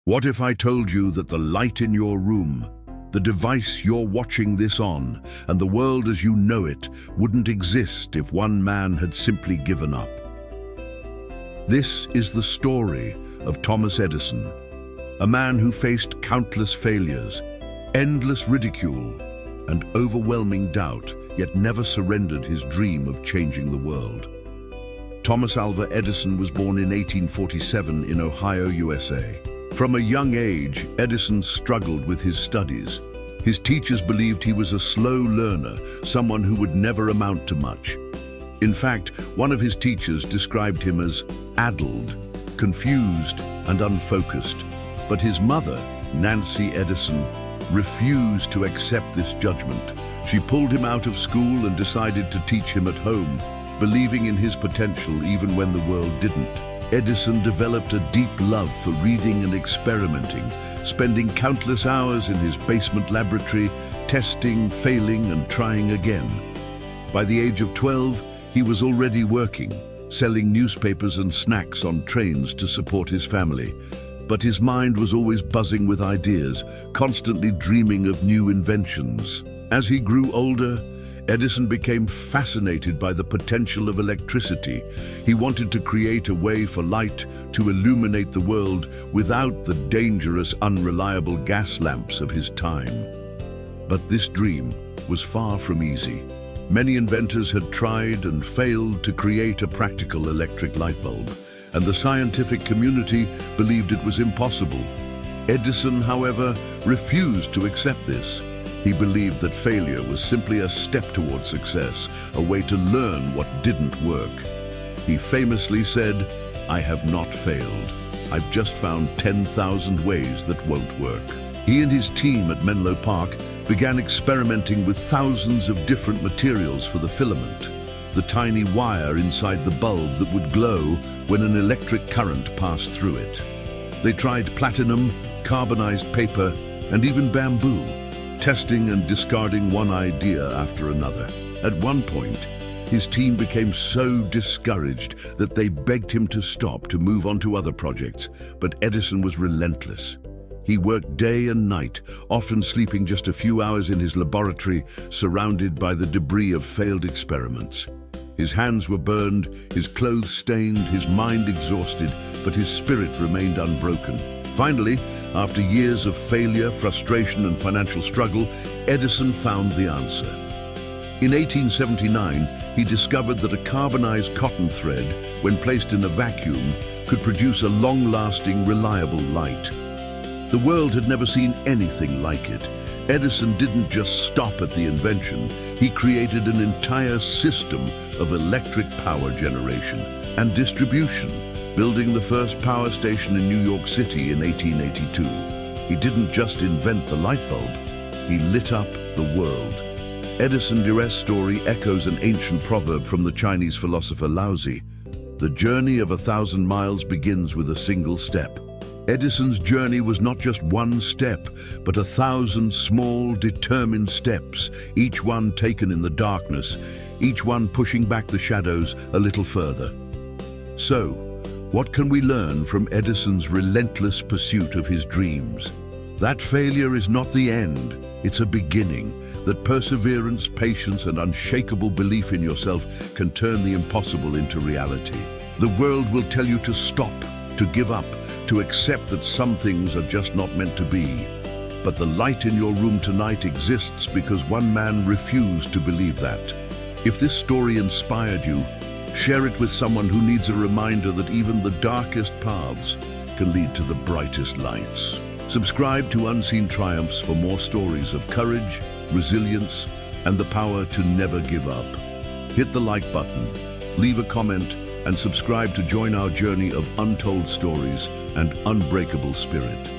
What if I told you that the light in your room, the device you're watching this on, and the world as you know it wouldn't exist if one man had simply given up? This is the story of Thomas Edison, a man who faced countless failures, endless ridicule, and overwhelming doubt, yet never surrendered his dream of changing the world. Thomas Alva Edison was born in 1847 in Ohio, USA. From a young age, Edison struggled with his studies. His teachers believed he was a slow learner, someone who would never amount to much. In fact, one of his teachers described him as addled, confused, and unfocused. But his mother, Nancy Edison, refused to accept this judgment. She pulled him out of school and decided to teach him at home, believing in his potential even when the world didn't. Edison developed a deep love for reading and experimenting, spending countless hours in his basement laboratory, testing, failing, and trying again. By the age of 12, he was already working, selling newspapers and snacks on trains to support his family. But his mind was always buzzing with ideas, constantly dreaming of new inventions. As he grew older, Edison became fascinated by the potential of electricity. He wanted to create a way for light to illuminate the world without the dangerous, unreliable gas lamps of his time. But this dream was far from easy. Many inventors had tried and failed to create a practical electric light bulb, and the scientific community believed it was impossible. Edison, however, refused to accept this. He believed that failure was simply a step toward success, a way to learn what didn't work. He famously said, "I have not failed. I've just found 10,000 ways that won't work." He and his team at Menlo Park began experimenting with thousands of different materials for the filament, the tiny wire inside the bulb that would glow when an electric current passed through it. They tried platinum, carbonized paper, and even bamboo, testing and discarding one idea after another. At one point, his team became so discouraged that they begged him to stop to move on to other projects, but Edison was relentless. He worked day and night, often sleeping just a few hours in his laboratory, surrounded by the debris of failed experiments. His hands were burned, his clothes stained, his mind exhausted, but his spirit remained unbroken. Finally, after years of failure, frustration, and financial struggle, Edison found the answer. In 1879, he discovered that a carbonized cotton thread, when placed in a vacuum, could produce a long-lasting, reliable light. The world had never seen anything like it. Edison didn't just stop at the invention, he created an entire system of electric power generation and distribution, building the first power station in New York City in 1882. He didn't just invent the light bulb, he lit up the world. Edison's story echoes an ancient proverb from the Chinese philosopher Lao Tzu. The journey of 1,000 miles begins with a single step. Edison's journey was not just one step, but 1,000 small, determined steps, each one taken in the darkness, each one pushing back the shadows a little further. So, what can we learn from Edison's relentless pursuit of his dreams? That failure is not the end, it's a beginning. That perseverance, patience, and unshakable belief in yourself can turn the impossible into reality. The world will tell you to stop, to give up, to accept that some things are just not meant to be. But the light in your room tonight exists because one man refused to believe that. If this story inspired you, share it with someone who needs a reminder that even the darkest paths can lead to the brightest lights. Subscribe to Unseen Triumphs for more stories of courage, resilience, and the power to never give up. Hit the like button, leave a comment, and subscribe to join our journey of untold stories and unbreakable spirit.